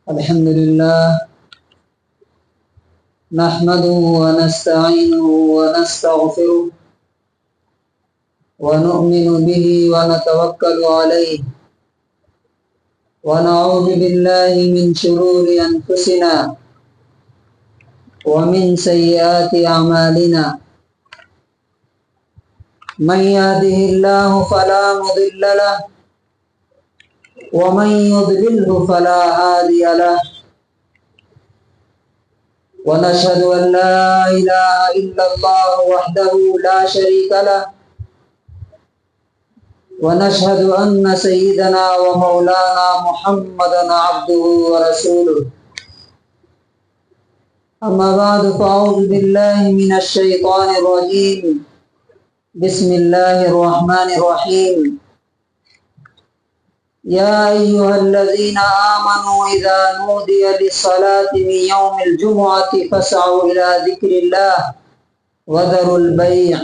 الحمد لله نحمده ونستعينه ونستغفره ونؤمن به ونتوكل عليه ونعوذ بالله من شرور أنفسنا ومن سيئات أعمالنا من يهده الله فلا مضل له ومن يضلله فلا هادي له ونشهد أن لا إله إلا الله وحده لا شريك له ونشهد أن سيدنا ومولانا محمدا عبده ورسوله أما بعد فأعوذ بالله من الشيطان الرجيم بسم الله الرحمن الرحيم يا أيها الذين آمنوا إذا نودي للصلاة من يوم الجمعة فاسعوا إلى ذكر الله وذروا البيع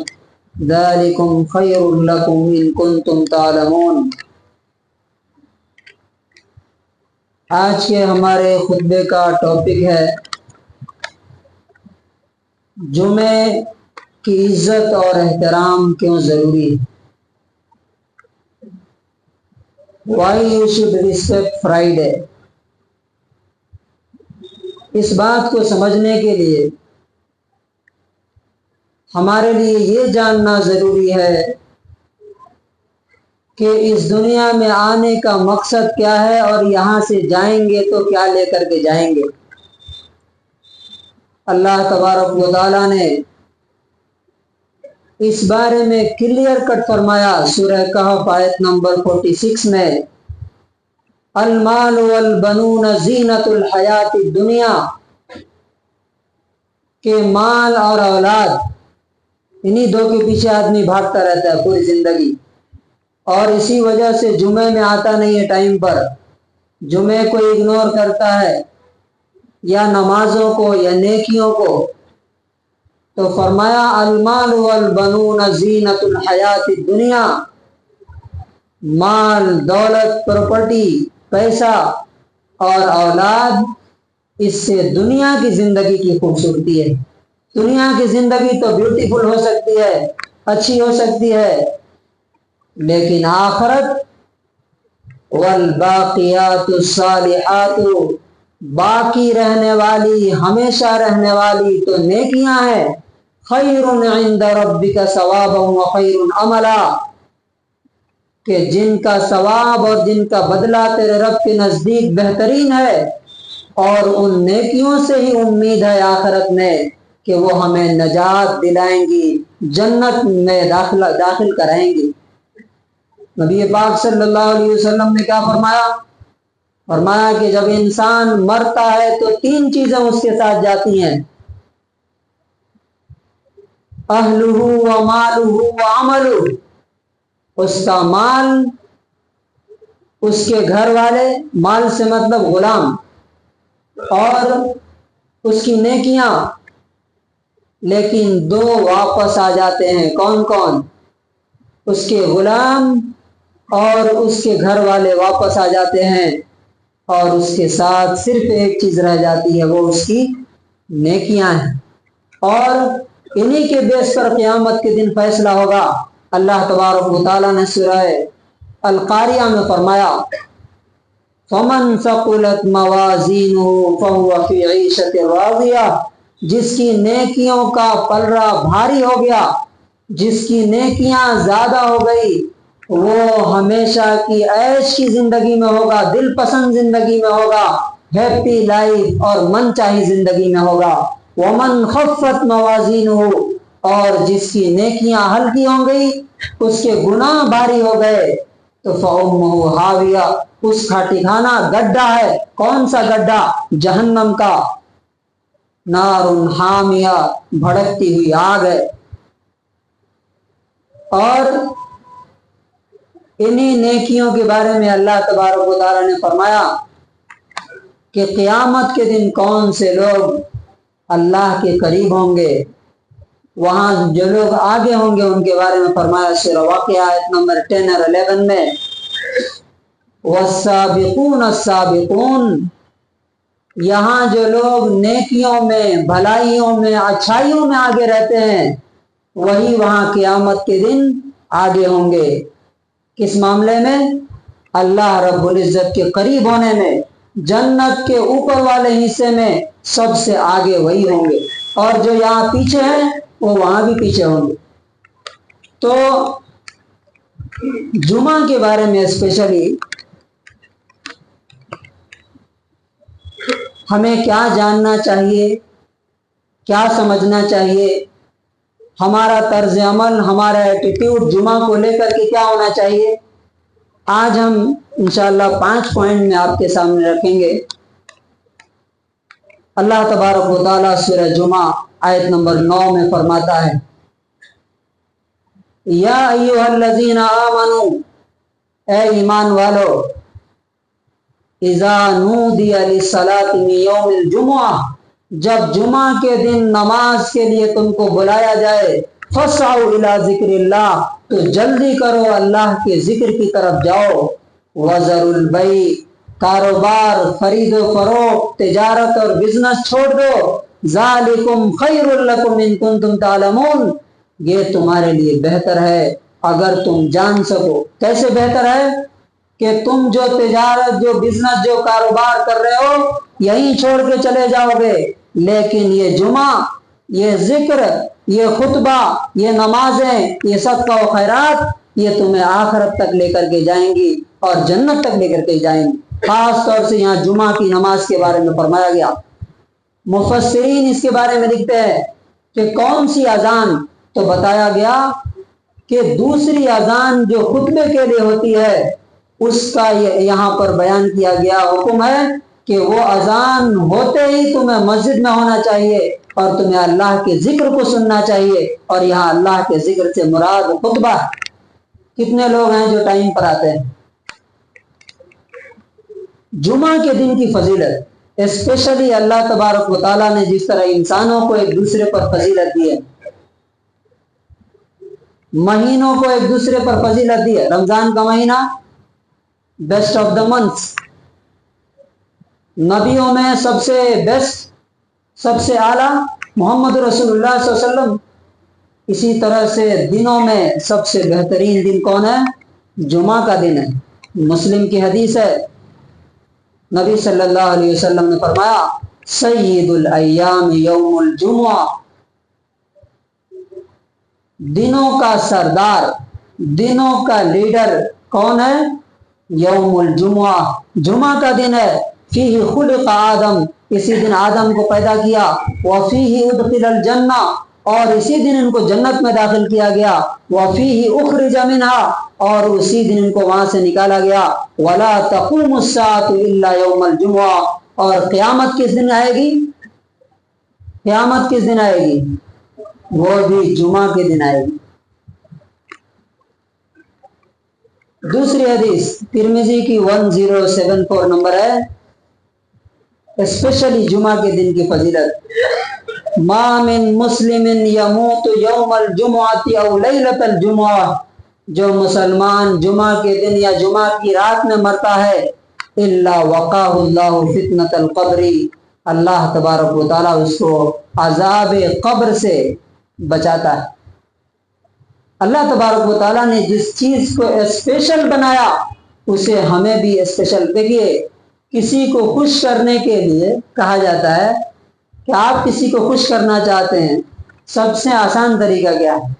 ذلكم خير لكم إن كنتم تعلمون۔ آج کے ہمارے خطبے کا ٹاپک ہے جمعے کی عزت اور احترام کیوں ضروری ہے۔ Why you should respect Friday۔ اس بات کو سمجھنے کے لیے ہمارے لیے یہ جاننا ضروری ہے کہ اس دنیا میں آنے کا مقصد کیا ہے اور یہاں سے جائیں گے تو کیا لے کر کے جائیں گے۔ اللہ تبارک و تعالیٰ نے اس بارے میں کلیئر کٹ فرمایا سورہ کہف آیت نمبر 46 میں، المال والبنون زینت الحیات الدنیا، کہ مال اور اولاد انہی دو کے پیچھے آدمی بھاگتا رہتا ہے پوری زندگی، اور اسی وجہ سے جمعے میں آتا نہیں ہے ٹائم پر، جمعے کو اگنور کرتا ہے یا نمازوں کو یا نیکیوں کو۔ تو فرمایا المال والبنون زینت الحیات الدنیا، مال، دولت، پراپرٹی، پیسہ اور اولاد، اس سے دنیا کی زندگی کی خوبصورتی ہے۔ دنیا کی زندگی تو بیوٹیفل ہو سکتی ہے، اچھی ہو سکتی ہے، لیکن آخرت والباقیات الصالحات، باقی رہنے والی، ہمیشہ رہنے والی تو نیکیاں ہیں، خیر عند ربک ثوابا وخیر عملا، کہ جن کا ثواب اور جن کا بدلہ تیرے رب کے نزدیک بہترین ہے، اور ان نیکیوں سے ہی امید ہے آخرت میں کہ وہ ہمیں نجات دلائیں گی، جنت میں داخل کرائیں گی۔ نبی پاک صلی اللہ علیہ وسلم نے کیا فرمایا؟ فرمایا کہ جب انسان مرتا ہے تو 3 چیزیں اس کے ساتھ جاتی ہیں، اہلہ ومالہ وعملہ، اس کا مال، اس کے گھر والے، مال سے مطلب غلام، اور اس کی نیکیاں، لیکن 2 واپس آ جاتے ہیں۔ کون کون؟ اس کے غلام اور اس کے گھر والے واپس آ جاتے ہیں، اور اس کے ساتھ صرف ایک چیز رہ جاتی ہے، وہ اس کی نیکیاں ہیں، اور انہی کے بیس پر قیامت کے دن فیصلہ ہوگا۔ اللہ تبارک و تعالیٰ نے سورہ القاریہ میں فرمایا فَمَنْ ثَقُلَتْ مَوَازِينُهُ فَهُوَ فِي عِيشَةٍ رَاضِيَةٍ، جس کی نیکیوں کا پلڑا بھاری ہو گیا، جس کی نیکیاں زیادہ ہو گئی، وہ ہمیشہ کی عیش کی زندگی میں ہوگا، دل پسند زندگی میں ہوگا، ہیپی لائف اور من چاہی زندگی میں ہوگا۔ وَمَنْ خَفَّتْ مَوَازِينُهُ، اور جس کی نیکیاں ہلکی ہو گئی، اس کے گناہ بھاری ہو گئے، تو فَأُمُّهُ ہاویہ، اس کا ٹھکانہ گڈھا ہے۔ کون سا گڈھا؟ جہنم کا، نار حامیہ، بھڑکتی ہوئی آگ ہے۔ اور انہی نیکیوں کے بارے میں اللہ تبارک و تعالیٰ نے فرمایا کہ قیامت کے دن کون سے لوگ اللہ کے قریب ہوں گے، وہاں جو لوگ آگے ہوں گے ان کے بارے میں فرمایا سورہ واقعہ آیت نمبر 10 اور 11 میں، والسابقون السابقون، یہاں جو لوگ نیکیوں میں، بھلائیوں میں، اچھائیوں میں آگے رہتے ہیں وہی وہاں قیامت کے دن آگے ہوں گے۔ کس معاملے میں؟ اللہ رب العزت کے قریب ہونے میں، جنت کے اوپر والے حصے میں سب سے آگے وہی ہوں گے، اور جو یہاں پیچھے ہیں وہ وہاں بھی پیچھے ہوں گے۔ تو جمعہ کے بارے میں اسپیشلی ہمیں کیا جاننا چاہیے، کیا سمجھنا چاہیے، ہمارا طرز عمل، ہمارا ایٹیٹیوڈ جمعہ کو لے کر کے کیا ہونا چاہیے، آج ہم انشاءاللہ 5 پوائنٹ میں آپ کے سامنے رکھیں گے۔ اللہ تبارک و تعالیٰ سورہ جمعہ آیت نمبر 9 میں فرماتا ہے، یا ایھا الذین آمنوا، اے ایمان والو، اذا نودی للصلاۃ من یوم الجمعہ، جب جمعہ کے دن نماز کے لیے تم کو بلایا جائے، فاسعوا الی ذکر اللہ، تو جلدی کرو اللہ کے ذکر کی طرف جاؤ، وذروا البیع، کاروبار، خرید و فروخت، تجارت اور بزنس چھوڑ دو، ذالکم خیر لکم ان کنتم تعلمون، یہ تمہارے لیے بہتر ہے اگر تم جان سکو۔ کیسے بہتر ہے؟ کہ تم جو تجارت، جو بزنس، جو کاروبار کر رہے ہو یہیں چھوڑ کے چلے جاؤ گے، لیکن یہ جمعہ، یہ ذکر، یہ خطبہ، یہ نمازیں، یہ صدقہ و خیرات، یہ تمہیں آخرت تک لے کر کے جائیں گی اور جنت تک لے کر کے جائیں گی۔ خاص طور سے یہاں جمعہ کی نماز کے بارے میں فرمایا گیا۔ مفسرین اس کے بارے میں لکھتے ہیں کہ کون سی اذان، تو بتایا گیا کہ دوسری اذان جو خطبے کے لیے ہوتی ہے اس کا یہاں پر بیان کیا گیا حکم ہے کہ وہ اذان ہوتے ہی تمہیں مسجد میں ہونا چاہیے اور تمہیں اللہ کے ذکر کو سننا چاہیے، اور یہاں اللہ کے ذکر سے مراد خطبہ۔ کتنے لوگ ہیں جو ٹائم پر آتے ہیں؟ جمعہ کے دن کی فضیلت، اسپیشلی اللہ تبارک و تعالیٰ نے جس طرح انسانوں کو ایک دوسرے پر فضیلت دی ہے، مہینوں کو ایک دوسرے پر فضیلت دی ہے۔ رمضان کا مہینہ بیسٹ آف دا منتھس، نبیوں میں سب سے بیسٹ، سب سے اعلیٰ محمد رسول اللہ صلی اللہ علیہ وسلم۔ اسی طرح سے دنوں میں سب سے بہترین دن کون ہے؟ جمعہ کا دن ہے۔ مسلم کی حدیث ہے، نبی صلی اللہ علیہ وسلم نے فرمایا، سید الایام یوم الجمعہ، دنوں کا سردار، دنوں کا لیڈر کون ہے؟ یوم الجمعہ، جمعہ کا دن ہے۔ فیہ خلق آدم، اسی دن آدم کو پیدا کیا، وفیہ ادخل الجنہ، اور اسی دن ان کو جنت میں داخل کیا گیا، وفیہ اخرج منہا، اور اسی دن ان کو وہاں سے نکالا گیا، ولا تقوم الساعۃ الا یوم الجمعہ، اور قیامت کس دن آئے گی؟ قیامت کس دن آئے گی؟ وہ بھی جمعہ کے دن آئے گی۔ دوسری حدیث ترمذی کی 1074 نمبر ہے، اسپیشلی جمعہ کے دن کی فضیلت، ما من مسلم یموت یوم الجمعۃ او لیلۃ الجمعہ، جو مسلمان جمعہ کے دن یا جمعہ کی رات میں مرتا ہے، الا وقاہ اللہ فتنۃ القبر، اللہ تبارک و تعالیٰ اس کو عذاب قبر سے بچاتا ہے۔ اللہ تبارک و تعالیٰ نے جس چیز کو اسپیشل بنایا اسے ہمیں بھی اسپیشل۔ دیکھیے، کسی کو خوش کرنے کے لیے کہا جاتا ہے کہ آپ کسی کو خوش کرنا چاہتے ہیں، سب سے آسان طریقہ کیا ہے؟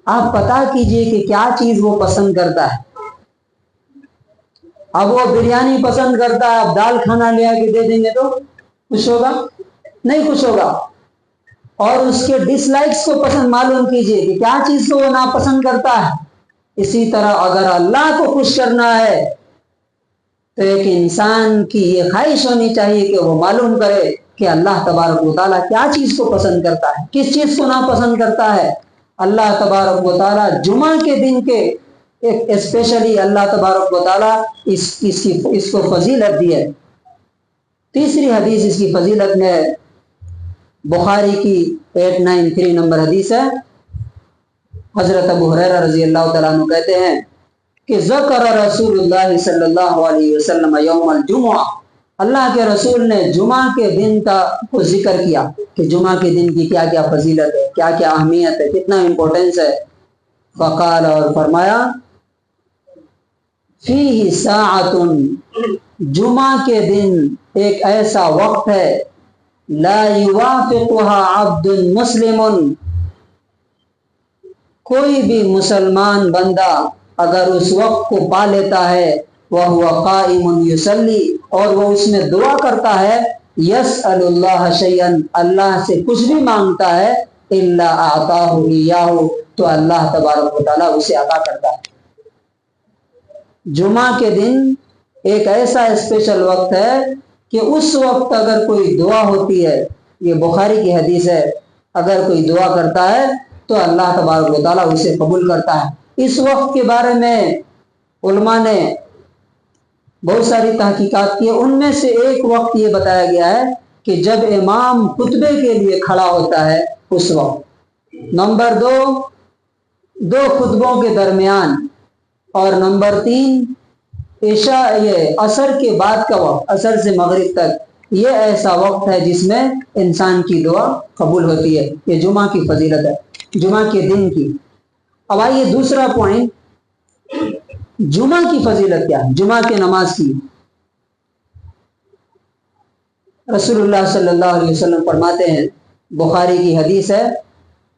آپ پتا کیجئے کہ کیا چیز وہ پسند کرتا ہے۔ اب وہ بریانی پسند کرتا ہے، اب دال کھانا لے آ کے دے دیں گے تو خوش ہوگا؟ نہیں خوش ہوگا۔ اور اس کے ڈس لائکس کو پسند معلوم کیجئے کہ کیا چیز کو وہ ناپسند کرتا ہے۔ اسی طرح اگر اللہ کو خوش کرنا ہے تو ایک انسان کی یہ خواہش ہونی چاہیے کہ وہ معلوم کرے کہ اللہ تبارک و تعالیٰ کیا چیز کو پسند کرتا ہے، کس چیز کو ناپسند کرتا ہے۔ اللہ تبارک و تعالیٰ جمعہ کے دن کے ایک اسپیشلی اللہ تبارک و تعالیٰ اس کو فضیلت دی ہے۔ تیسری حدیث اس کی فضیلت میں بخاری کی 893 نمبر حدیث ہے۔ حضرت ابو ہریرہ رضی اللہ تعالیٰ عنہ کہتے ہیں کہ ذکر رسول اللہ صلی اللہ علیہ وسلم یوم الجمعہ، اللہ کے رسول نے جمعہ کے دن کا کو ذکر کیا کہ جمعہ کے دن کی کیا کیا فضیلت ہے، کیا کیا اہمیت ہے، کتنا امپورٹنس ہے۔ فقال، اور فرمایا، فیہ ساعۃ، جمعہ کے دن ایک ایسا وقت ہے، لا یوافقها عبد مسلم، کوئی بھی مسلمان بندہ اگر اس وقت کو پا لیتا ہے، وَهُوَ قَائِمٌ يُصَلِّي، اور وہ اس میں دعا کرتا ہے، يَسْأَلُ اللَّهَ شَيْئًا، اللہ سے کچھ بھی مانگتا ہے، إِلَّا أَعْطَاهُ إِيَّاهُ، تو اللہ تبارک و تعالیٰ اسے عطا کرتا ہے۔ جمعہ کے دن ایک ایسا اسپیشل وقت ہے کہ اس وقت اگر کوئی دعا ہوتی ہے، یہ بخاری کی حدیث ہے، اگر کوئی دعا کرتا ہے تو اللہ تبارک و تعالیٰ اسے قبول کرتا ہے۔ اس وقت کے بارے میں علماء نے بہت ساری تحقیقات کی، ان میں سے ایک وقت یہ بتایا گیا ہے کہ جب امام خطبے کے لیے کھڑا ہوتا ہے اس وقت، نمبر دو خطبوں کے درمیان، اور نمبر 3 عشاء یہ عصر کے بعد کا وقت، عصر سے مغرب تک، یہ ایسا وقت ہے جس میں انسان کی دعا قبول ہوتی ہے۔ یہ جمعہ کی فضیلت ہے، جمعہ کے دن کی۔ اب آئیے دوسرا پوائنٹ، جمعہ کی فضیلت کیا ہے، جمعہ کی نماز کی۔ رسول اللہ صلی اللہ علیہ وسلم فرماتے ہیں، بخاری کی حدیث ہے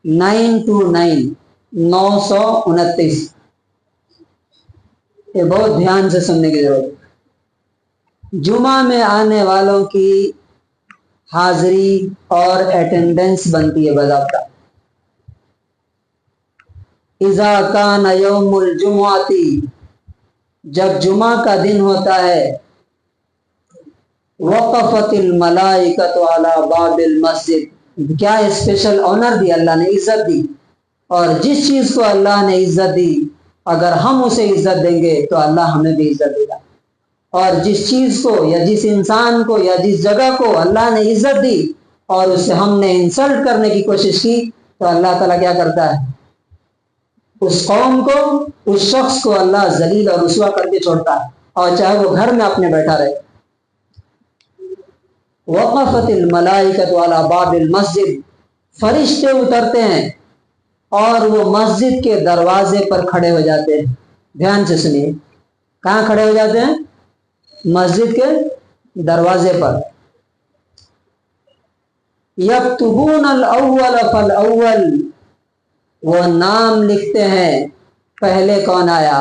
929، 929، یہ بہت دھیان سے سننے کی ضرورت ہے۔ جمعہ میں آنے والوں کی حاضری اور اٹینڈنس بنتی ہے باضابطہ۔ اذا کان یوم الجمعۃ، جب جمعہ کا دن ہوتا ہے، وقفت الملائکۃ علی باب المسجد، کیا اسپیشل آنر دی اللہ نے، عزت دی، اور جس چیز کو اللہ نے عزت دی اگر ہم اسے عزت دیں گے تو اللہ ہمیں بھی عزت دے گا، اور جس چیز کو یا جس انسان کو یا جس جگہ کو اللہ نے عزت دی اور اسے ہم نے انسلٹ کرنے کی کوشش کی تو اللہ تعالیٰ کیا کرتا ہے، اس قوم کو، اس شخص کو اللہ ذلیل اور رسوا کر کے چھوڑتا ہے، اور چاہے وہ گھر میں اپنے بیٹھا رہے۔ وقفت الملائکۃ علی باب المسجد، فرشتے اترتے ہیں اور وہ مسجد کے دروازے پر کھڑے ہو جاتے ہیں۔ دھیان سے سنیے، کہاں کھڑے ہو جاتے ہیں؟ مسجد کے دروازے پر۔ یکتبون الاول فالاول، وہ نام لکھتے ہیں، پہلے کون آیا،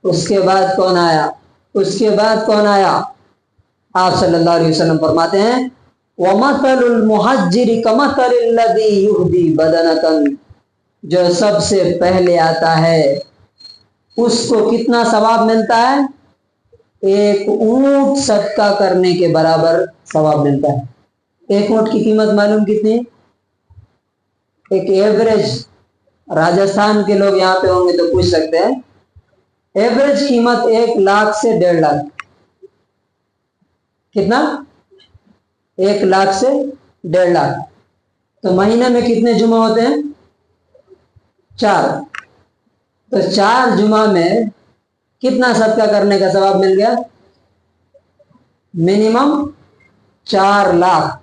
اس کے بعد کون آیا، اس کے بعد کون آیا۔ آپ صلی اللہ علیہ وسلم فرماتے ہیں، وَمَثَلُ الْمُحَجِّرِ كَمَثَلِ الَّذِي يُهْدِي بَدَنَةً، جو سب سے پہلے آتا ہے اس کو کتنا ثواب ملتا ہے؟ ایک اونٹ صدقہ کرنے کے برابر ثواب ملتا ہے۔ ایک اونٹ کی قیمت معلوم کتنی؟ ایک ایوریج، راجستھان کے لوگ یہاں پہ ہوں گے تو پوچھ سکتے ہیں، ایوریج قیمت 1 لاکھ سے 1.5 لاکھ۔ کتنا؟ 1 لاکھ سے 1.5 لاکھ۔ تو مہینے میں کتنے جمعہ ہوتے ہیں؟ 4۔ تو 4 جمعہ میں کتنا صدقہ کرنے کا ثواب مل گیا؟ منیمم 4 لاکھ۔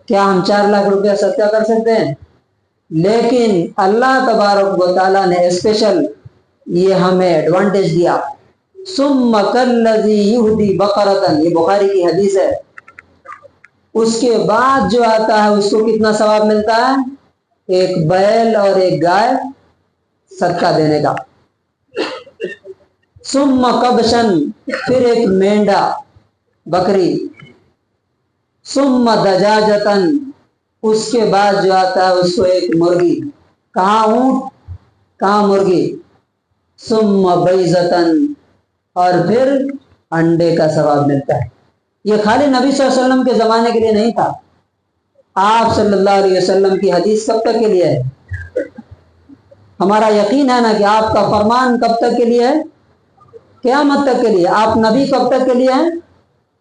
کیا ہم 4 لاکھ روپیہ صدقہ کر سکتے ہیں؟ لیکن اللہ تبارک و تعالیٰ نے اسپیشل یہ ہمیں ایڈوانٹیج دیا، ثم کالذی یہدی بقرۃ، یہ بخاری کی حدیث ہے، اس کے بعد جو آتا ہے اس کو کتنا ثواب ملتا ہے؟ ایک بیل اور ایک گائے صدقہ دینے کا۔ ثم کبشن، پھر ایک مینڈا، بکری۔ ثم دجاجتن، اس کے بعد جو آتا ہے اس کو ایک مرغی۔ کہاں اونٹ، کہاں مرغی۔ ثم بیضتن، اور پھر انڈے کا ثواب ملتا ہے۔ یہ خالی نبی صلی اللہ علیہ وسلم کے زمانے کے لیے نہیں تھا، آپ صلی اللہ علیہ وسلم کی حدیث کب تک کے لیے ہے؟ ہمارا یقین ہے نا کہ آپ کا فرمان کب تک کے لیے ہے؟ قیامت تک کے لیے۔ آپ نبی کب تک کے لیے ہیں؟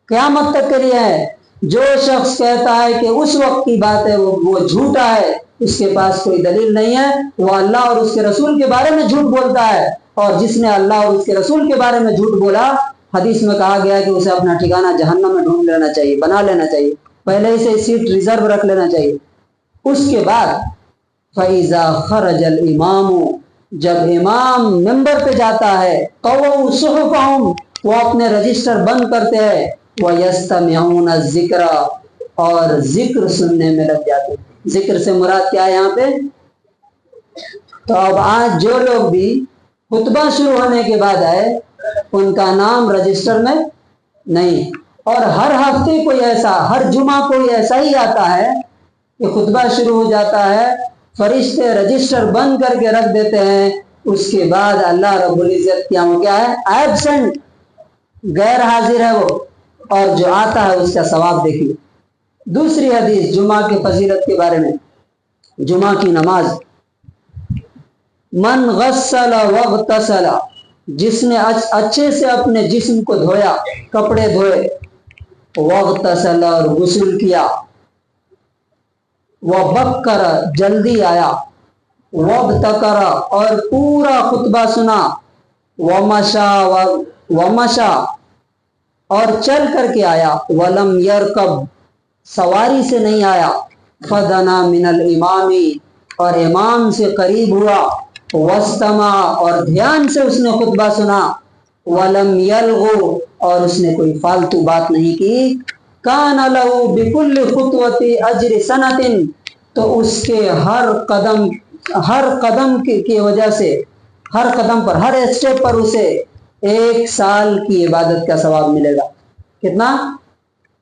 قیامت تک کے لیے ہے۔ جو شخص کہتا ہے کہ اس وقت کی بات ہے وہ جھوٹا ہے، اس کے پاس کوئی دلیل نہیں ہے، وہ اللہ اور اس کے رسول کے بارے میں جھوٹ بولتا ہے، اور جس نے اللہ اور اس کے رسول کے بارے میں جھوٹ بولا، حدیث میں کہا گیا کہ اسے اپنا ٹھکانہ جہنم میں ڈھونڈ لینا چاہیے، بنا لینا چاہیے، پہلے سے سیٹ ریزرو رکھ لینا چاہیے۔ اس کے بعد فَإِذَا خَرَجَ الْإِمَامُ، جب امام ممبر پہ جاتا ہے، قَوَّوْا صُحُفَهُمْ، وہ اپنے رجسٹر بند کرتے ہیں، وَيَسْتَمِعُونَ الذِّكْرَ، اور ذکر سننے میں لگ جاتے ہیں۔ ذکر سے مراد کیا ہے یہاں پہ؟ تو اب آج جو لوگ بھی خطبہ شروع ہونے کے بعد آئے، ان کا نام رجسٹر میں نہیں، اور ہر ہفتے کوئی ایسا، ہر جمعہ کوئی ایسا ہی آتا ہے کہ خطبہ شروع ہو جاتا ہے، فرشتے رجسٹر بند کر کے رکھ دیتے ہیں، اس کے بعد اللہ رب العزت کیا ہو گیا ہے؟ ایبسنٹ، غیر حاضر ہے وہ، اور جو آتا ہے اس کا ثواب دیکھیے۔ دوسری حدیث جمعہ کے فضیلت کے بارے میں، جمعہ کی نماز، من غسل واغتسل، جس نے اچھے سے اپنے جسم کو دھویا، کپڑے دھوئے، واغتسل، اور غسل کیا، وبکر، جلدی آیا، وابتکر، اور پورا خطبہ سنا، ومشا، اور چل کر کے آیا، ولم یرکب، سواری سے نہیں آیا، فدنا من الامام، اور امام سے قریب ہوا، واستمع، اور دھیان سے اس نے خطبہ سنا، ولم یلغو، اور اس نے کوئی فالتو بات نہیں کی، کان لہ بکل خطوۃ اجر سنۃ، تو اس کے ہر قدم کی وجہ سے، ہر قدم پر، ہر اسٹیپ پر اسے 1 سال کی عبادت کا ثواب ملے گا۔ کتنا؟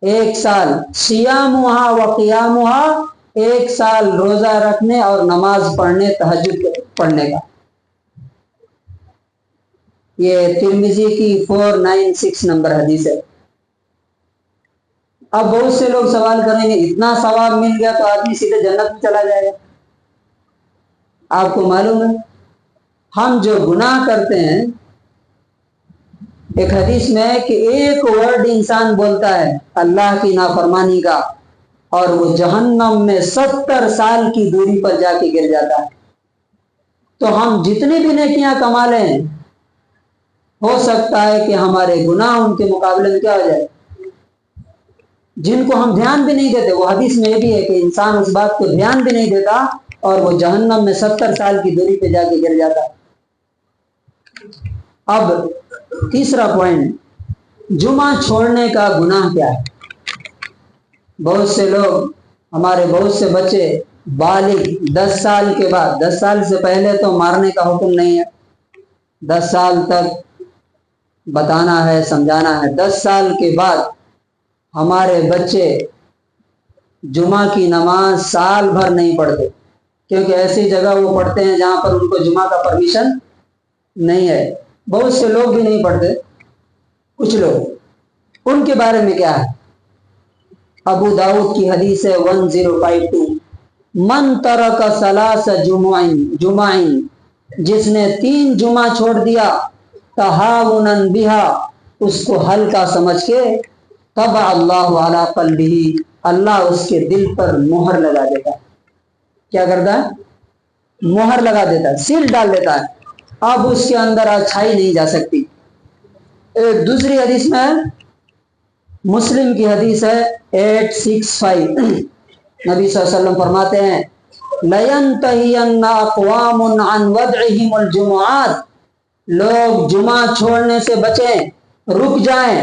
1 سال، صیامھا و قیامھا، 1 سال روزہ رکھنے اور نماز پڑھنے، تہجد پڑھنے کا۔ یہ ترمذی کی 496 نمبر حدیث ہے۔ اب بہت سے لوگ سوال کریں گے اتنا ثواب مل گیا تو آدمی سیدھے جنت میں چلا جائے گا۔ آپ کو معلوم ہے ہم جو گناہ کرتے ہیں، ایک حدیث میں ہے کہ ایک ورڈ انسان بولتا ہے اللہ کی نافرمانی کا، اور وہ جہنم میں 70 سال کی دوری پر جا کے گر جاتا ہے۔ تو ہم جتنی بھی نیکیاں کما لیں، ہو سکتا ہے کہ ہمارے گناہ ان کے مقابلے میں کیا ہو جائے، جن کو ہم دھیان بھی نہیں دیتے۔ وہ حدیث میں یہ بھی ہے کہ انسان اس بات کو دھیان بھی نہیں دیتا اور وہ جہنم میں 70 سال کی دوری پہ جا کے گر جاتا۔ اب تیسرا پوائنٹ، جمعہ چھوڑنے کا گناہ کیا ہے؟ بہت سے لوگ، ہمارے بہت سے بچے بالغ 10 سال کے بعد، 10 سال سے پہلے تو مارنے کا حکم نہیں ہے، 10 سال تک بتانا ہے، سمجھانا ہے۔ 10 سال کے بعد ہمارے بچے جمعہ کی نماز سال بھر نہیں پڑھتے، کیونکہ ایسی جگہ وہ پڑھتے ہیں جہاں پر ان کو جمعہ کا پرمیشن نہیں ہے۔ بہت سے لوگ بھی نہیں پڑھتے، کچھ لوگ، ان کے بارے میں کیا ہے؟ ابو داؤد کی حدیث ہے 1052، من ترک ثلاث جمعین، جس نے 3 جمعہ چھوڑ دیا، تہاونا بہا، اس کو ہلکا سمجھ کے، طبع اللہ علی قلبہ، اللہ اس کے دل پر مہر لگا دیتا ہے۔ کیا کرتا ہے؟ مہر لگا دیتا ہے، سیل ڈال دیتا ہے، اب اس کے اندر اچھائی نہیں جا سکتی۔ ایک دوسری حدیث میں، مسلم کی حدیث ہے 865، نبی صلی اللہ علیہ وسلم فرماتے ہیں لَيَنْتَهِيَنَّ أَقْوَامٌ عَنْ وَدْعِهِمُ الْجُمُعَاتِ، لوگ جمعہ چھوڑنے سے بچیں، رک جائیں،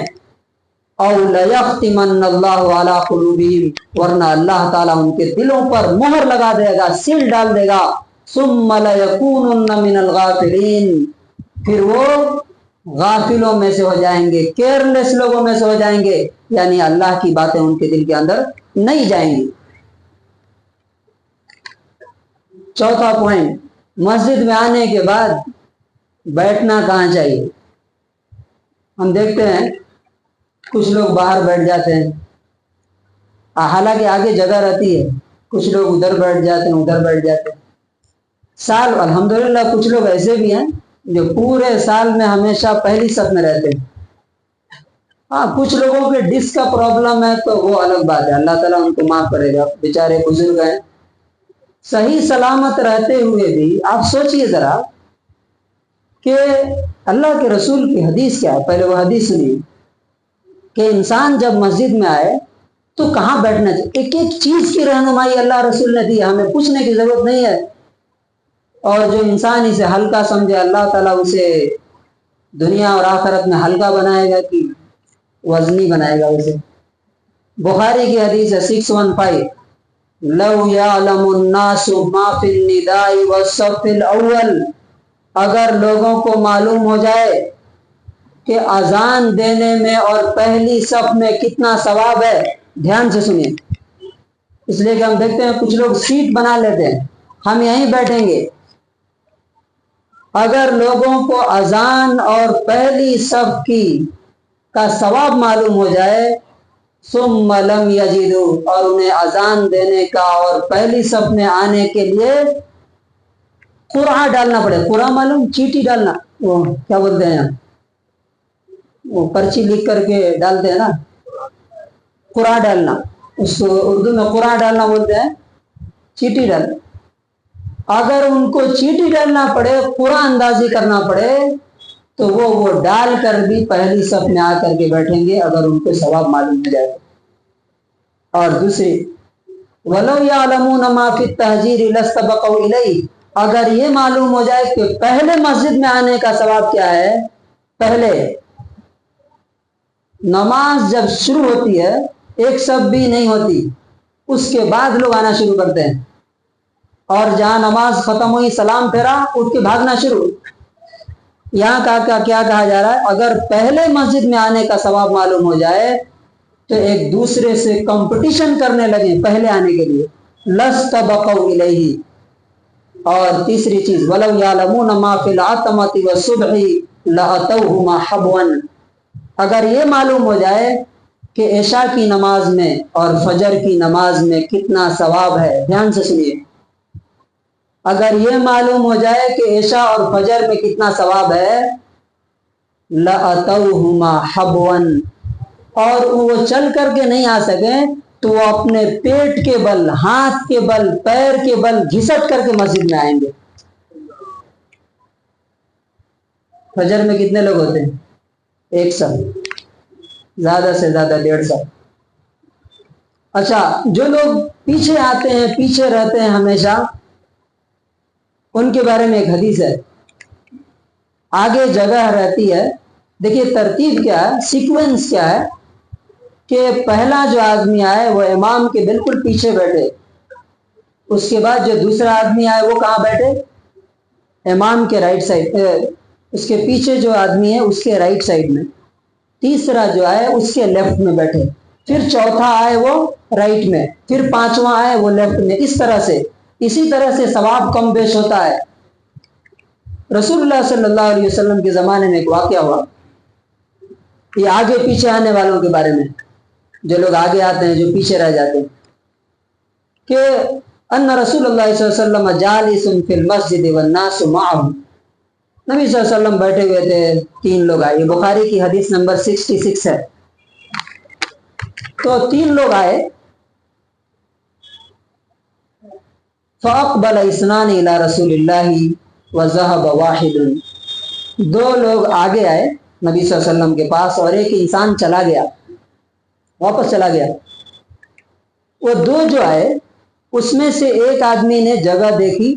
او لَيَخْتِمَنَّ اللَّهُ عَلَىٰ قُلُوبِهِمْ، ورنہ اللہ تعالیٰ ان کے دلوں پر مہر لگا دے گا، سیل ڈال دے گا، ثُمَّ لَيَكُونُنَّ مِنَ الْغَافِلِينَ، پھر وہ غافلوں میں سے ہو جائیں گے، کیئرلیس لوگوں میں سے ہو جائیں گے، یعنی اللہ کی باتیں ان کے دل کے اندر نہیں جائیں گی۔ چوتھا پوائنٹ، مسجد میں آنے کے بعد بیٹھنا کہاں چاہیے؟ ہم دیکھتے ہیں کچھ لوگ باہر بیٹھ جاتے ہیں، حالانکہ آگے جگہ رہتی ہے، کچھ لوگ ادھر بیٹھ جاتے ہیں، ادھر بیٹھ جاتے ہیں۔ سال، الحمدللہ کچھ لوگ ایسے بھی ہیں جو پورے سال میں ہمیشہ پہلی صف میں رہتے ہیں۔ ہاں، کچھ لوگوں کے ڈسک کا پرابلم ہے تو وہ الگ بات ہے، اللہ تعالیٰ ان کو معاف کرے گا، بیچارے بزرگ ہیں۔ صحیح سلامت رہتے ہوئے بھی آپ سوچئے ذرا، کہ اللہ کے رسول کی حدیث کیا ہے. پہلے وہ حدیث سنیے کہ انسان جب مسجد میں آئے تو کہاں بیٹھنا چاہیے. ایک ایک چیز کی رہنمائی اللہ رسول نے دی, ہمیں پوچھنے کی ضرورت نہیں ہے. اور جو انسان اسے ہلکا سمجھے, اللہ تعالیٰ اسے دنیا اور آخرت میں ہلکا بنائے گا کہ وزنی بنائے گا اسے. بخاری کی حدیث ہے 615, لو یعلم الناس ما فی النداء والصف الاول, اگر لوگوں کو معلوم ہو جائے کہ اذان دینے میں اور پہلی صف میں کتنا ثواب ہے. دھیان سے سنیے, اس لیے کہ ہم دیکھتے ہیں کچھ لوگ سیٹ بنا لیتے ہیں, ہم یہیں بیٹھیں گے. اگر لوگوں کو اذان اور پہلی صف کی کا ثواب معلوم ہو جائے, ثم لم یجدوا, اور انہیں اذان دینے کا اور پہلی صف میں آنے کے لیے قرعہ ڈالنا پڑے. قرعہ معلوم, چیٹی ڈالنا, وہ کیا بولتے ہیں, وہ پرچی لکھ کر کے ڈالتے ہیں نا, قرعہ ڈالنا, اس کو اردو میں قرعہ ڈالنا بولتے ہیں, چیٹی ڈالنا. اگر ان کو چیٹی ڈالنا پڑے, قرعہ اندازی کرنا پڑے, تو وہ ڈال کر بھی پہلی صف میں آ کر کے بیٹھیں گے اگر ان کو ثواب معلوم ہو جائے. اور دوسری, وَلَوْ يَعْلَمُونَ مَا فِي التَّهْجِيرِ لَاسْتَبَقُوا إِلَيْهِ, اگر یہ معلوم ہو جائے کہ پہلے مسجد میں آنے کا ثواب کیا ہے. پہلے نماز جب شروع ہوتی ہے, ایک صف بھی نہیں ہوتی, اس کے بعد لوگ آنا شروع کرتے ہیں, اور جہاں نماز ختم ہوئی سلام پھیرا اٹھ کے بھاگنا شروع. یہاں کیا کہا جا رہا ہے, اگر پہلے مسجد میں آنے کا ثواب معلوم ہو جائے تو ایک دوسرے سے کمپٹیشن کرنے لگے پہلے آنے کے لیے. لَاسْتَبَقُوا إِلَيْهِ. اور تیسری چیز, وَلَوْ يَعْلَمُونَ مَا فِي الْعَتَمَةِ وَالصُّبْحِ لَأَتَوْهُمَا حَبْوًا, اگر یہ معلوم ہو جائے کہ عشاء کی نماز میں اور فجر کی نماز میں کتنا ثواب ہے. دھیان سے سنیے, اگر یہ معلوم ہو جائے کہ عشاء اور فجر میں کتنا ثواب ہے, لَأَتَوْهُمَا حَبْوًا, اور وہ چل کر کے نہیں آ سکیں تو وہ اپنے پیٹ کے بل, ہاتھ کے بل, پیر کے بل گھسٹ کر کے مسجد میں آئیں گے. فجر میں کتنے لوگ ہوتے ہیں, ایک صف, زیادہ سے زیادہ 1.5 صف. اچھا, جو لوگ پیچھے آتے ہیں, پیچھے رہتے ہیں ہمیشہ, ان کے بارے میں ایک حدیث ہے, آگے جگہ رہتی ہے. دیکھیے ترتیب کیا ہے, سیکوینس کیا ہے, کہ پہلا جو آدمی آئے وہ امام کے بالکل پیچھے بیٹھے, اس کے بعد جو دوسرا آدمی آئے وہ کہاں بیٹھے, امام کے رائٹ سائڈ, اس کے پیچھے جو آدمی ہے اس کے رائٹ سائڈ میں, تیسرا جو آئے اس کے لیفٹ میں بیٹھے, پھر چوتھا آئے وہ رائٹ میں, پھر پانچواں آئے وہ لیفٹ میں. اس طرح سے, اسی طرح سے ثواب کم بیش ہوتا ہے. رسول اللہ صلی اللہ علیہ وسلم کے زمانے میں ایک واقعہ ہوا, یہ آگے پیچھے آنے والوں کے بارے میں, جو لوگ آگے آتے ہیں جو پیچھے رہ جاتے ہیں, کہ ان رسول اللہ صلی اللہ علیہ وسلم جالس فی المسجد والناس معه, نبی صلی اللہ علیہ وسلم بیٹھے ہوئے تھے, 3 لوگ آئے. یہ بخاری کی حدیث نمبر 66 ہے. تو 3 لوگ آئے, فاقبل اثنان الى رسول اللہ وذهب واحد, 2 لوگ آگے آئے نبی صلی اللہ علیہ وسلم کے پاس, اور ایک انسان چلا گیا, واپس چلا گیا. وہ 2 جو آئے اس میں سے ایک آدمی نے جگہ دیکھی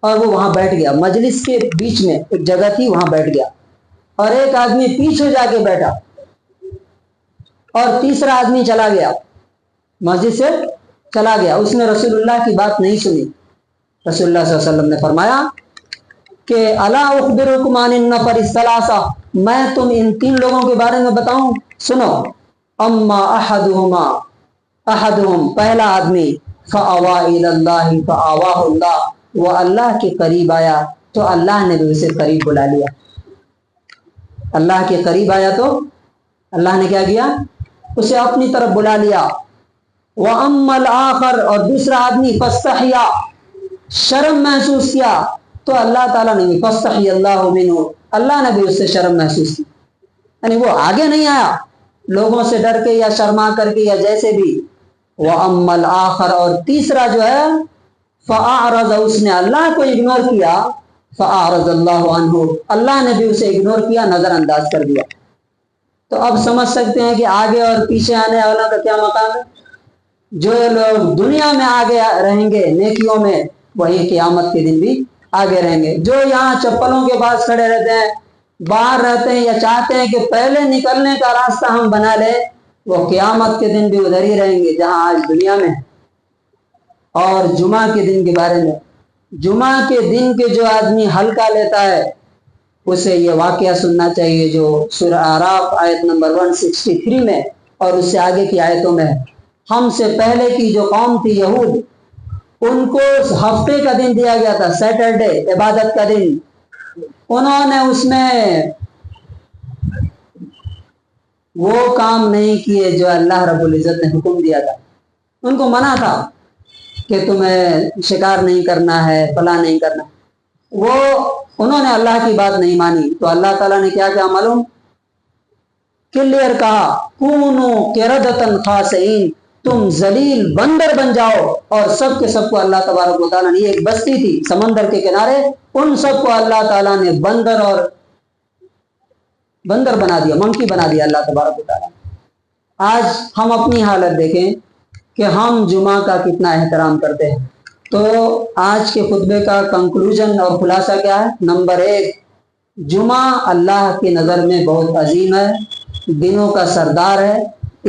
اور وہ وہاں بیٹھ گیا, مجلس کے بیچ میں ایک جگہ تھی وہاں بیٹھ گیا, اور ایک آدمی پیچھے جا کے بیٹھا, اور تیسرا آدمی چلا گیا, مسجد سے چلا گیا. اس نے رسول اللہ کی بات نہیں سنی. رسول اللہ صلی اللہ علیہ وسلم نے فرمایا کہ الا اخبرکم عن النفر الثلاثہ, میں تم ان 3 لوگوں کے بارے میں بتاؤں, سنو. اما احدهم, پہلا آدمی, فاوى الى اللہ فاواہ اللہ, وہ اللہ کے قریب آیا تو اللہ نے بھی اسے قریب بلا لیا. اللہ کے قریب آیا تو اللہ نے کیا کیا, اسے اپنی طرف بلا لیا. واما الاخر, اور دوسرا آدمی, فاستحیا, شرم محسوس کیا تو اللہ تعالیٰ نے بھی, فاستحی اللہ منہ, اللہ نے بھی اس سے شرم محسوس کی. یعنی وہ آگے نہیں آیا لوگوں سے ڈر کے یا شرما کر کے یا جیسے بھی. واما الاخر, اور تیسرا جو ہے, فاعرض, اس نے اللہ کو اگنور کیا, فأعرض اللہ عنہ، اللہ نے بھی اسے اگنور کیا، نظر انداز کر دیا۔ تو اب سمجھ سکتے ہیں کہ آگے اور پیچھے آنے والوں کا کیا مقام ہے۔ جو لوگ دنیا میں آگے رہیں گے نیکیوں میں، وہی قیامت کے دن بھی آگے رہیں گے۔ جو یہاں چپلوں کے پاس کھڑے رہتے ہیں، باہر رہتے ہیں، یا چاہتے ہیں کہ پہلے نکلنے کا راستہ ہم بنا لیں، وہ قیامت کے دن بھی ادھر ہی رہیں گے جہاں آج دنیا میں۔ اور جمعہ کے دن کے بارے میں، جمعہ کے دن کے جو آدمی ہلکا لیتا ہے اسے یہ واقعہ سننا چاہیے جو سورہ اعراف آیت نمبر 163 میں اور اس سے آگے کی آیتوں میں ہے۔ ہم سے پہلے کی جو قوم تھی یہود، ان کو ہفتے کا دن دیا گیا تھا، سیٹرڈے، عبادت کا دن۔ انہوں نے اس میں وہ کام نہیں کیے جو اللہ رب العزت نے حکم دیا تھا۔ ان کو منع تھا کہ تمہیں شکار نہیں کرنا ہے، فلاں نہیں کرنا۔ انہوں نے اللہ کی بات نہیں مانی تو اللہ تعالیٰ نے کیا کیا معلوم؟ کلیئر کہا، کونو قردۃ خاسئین، تم ذلیل بندر بن جاؤ۔ اور سب کے سب کو اللہ تبارک و تعالیٰ نے، یہ ایک بستی تھی سمندر کے کنارے، ان سب کو اللہ تعالیٰ نے بندر بنا دیا، منکی بنا دیا اللہ تبارک و تعالیٰ۔ آج ہم اپنی حالت دیکھیں کہ ہم جمعہ کا کتنا احترام کرتے ہیں۔ تو آج کے خطبے کا کنکلوژن اور خلاصہ کیا ہے؟ نمبر 1، جمعہ اللہ کی نظر میں بہت عظیم ہے، دنوں کا سردار ہے،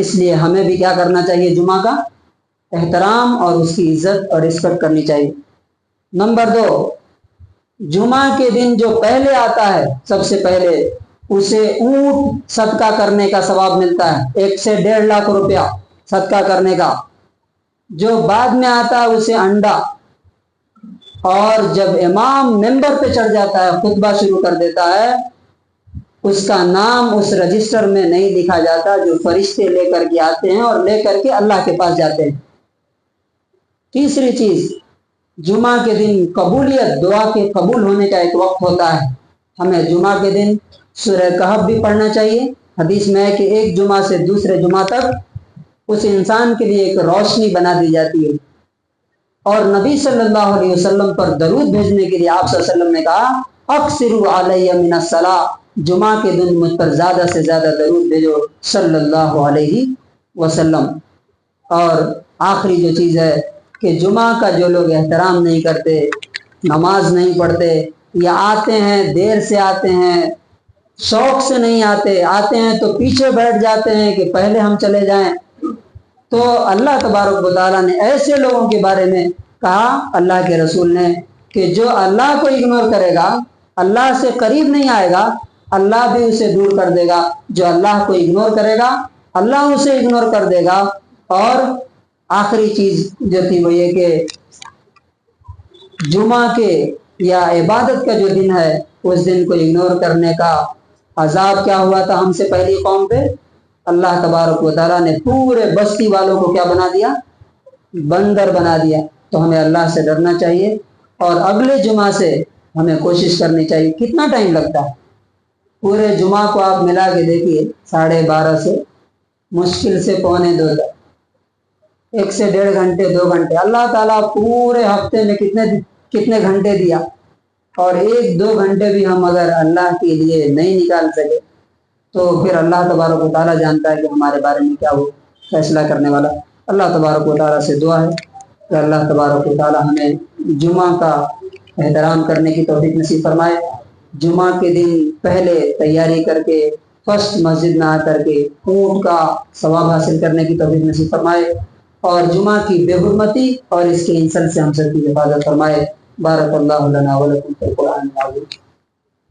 اس لیے ہمیں بھی کیا کرنا چاہیے؟ جمعہ کا احترام اور اس کی عزت اور رسپیکٹ کرنی چاہیے۔ نمبر 2، جمعہ کے دن جو پہلے آتا ہے سب سے پہلے، اسے اونٹ صدقہ کرنے کا ثواب ملتا ہے، 1 سے 1.5 لاکھ روپیہ صدقہ کرنے کا۔ جو بعد میں آتا ہے اسے انڈا، اور جب امام ممبر پہ چڑھ جاتا ہے، خطبہ شروع کر دیتا ہے، اس کا نام اس رجسٹر میں نہیں لکھا جاتا جو فرشتے لے کر کے آتے ہیں اور لے کر کے اللہ کے پاس جاتے ہیں۔ تیسری چیز، جمعہ کے دن قبولیت، دعا کے قبول ہونے کا ایک وقت ہوتا ہے۔ ہمیں جمعہ کے دن سورہ کہف بھی پڑھنا چاہیے۔ حدیث میں ہے کہ ایک جمعہ سے دوسرے جمعہ تک اس انسان کے لیے ایک روشنی بنا دی جاتی ہے۔ اور نبی صلی اللہ علیہ وسلم پر درود بھیجنے کے لیے آپ صلی اللہ علیہ وسلم نے کہا، اکثروا علی من الصلاۃ، جمعہ کے دن مجھ پر زیادہ سے زیادہ درود بھیجو صلی اللہ علیہ وسلم۔ اور آخری جو چیز ہے کہ جمعہ کا جو لوگ احترام نہیں کرتے، نماز نہیں پڑھتے، یا آتے ہیں دیر سے آتے ہیں، شوق سے نہیں آتے ہیں تو پیچھے بیٹھ جاتے ہیں کہ پہلے ہم چلے جائیں، تو اللہ تبارک و تعالیٰ نے ایسے لوگوں کے بارے میں کہا، اللہ کے رسول نے، کہ جو اللہ کو اگنور کرے گا، اللہ سے قریب نہیں آئے گا، اللہ بھی اسے دور کر دے گا۔ جو اللہ کو اگنور کرے گا، اللہ اسے اگنور کر دے گا۔ اور آخری چیز جو تھی وہ یہ کہ جمعہ کے یا عبادت کا جو دن ہے، اس دن کو اگنور کرنے کا عذاب کیا ہوا تھا ہم سے پہلی قوم پہ؟ اللہ تبارک و تعالیٰ نے پورے بستی والوں کو کیا بنا دیا؟ بندر بنا دیا۔ تو ہمیں اللہ سے ڈرنا چاہیے، اور اگلے جمعہ سے ہمیں کوشش کرنی چاہیے۔ کتنا ٹائم لگتا ہے؟ پورے جمعہ کو آپ ملا کے دیکھیے، 12:30 سے مشکل سے 1:45 تک، 1 سے 1.5 گھنٹے 2 گھنٹے۔ اللہ تعالیٰ پورے ہفتے میں کتنے گھنٹے دیا، اور 1-2 گھنٹے بھی ہم اگر اللہ کے لیے نہیں نکال سکے تو پھر اللہ تبارک و تعالیٰ جانتا ہے کہ ہمارے بارے میں کیا وہ فیصلہ کرنے والا۔ اللہ تبارک و تعالیٰ سے دعا ہے کہ اللہ تبارک و تعالیٰ ہمیں جمعہ کا احترام کرنے کی توفیق نصیب فرمائے۔ جمعہ کے دن پہلے تیاری کر کے فرسٹ مسجد میں آ کر کے اونٹ کا ثواب حاصل کرنے کی توفیق نصیب فرمائے، اور جمعہ کی بے حرمتی اور اس کے انسلٹ سے ہم سب کی حفاظت فرمائے۔ بارک اللہ لنا ولکم فی القرآن العظیم۔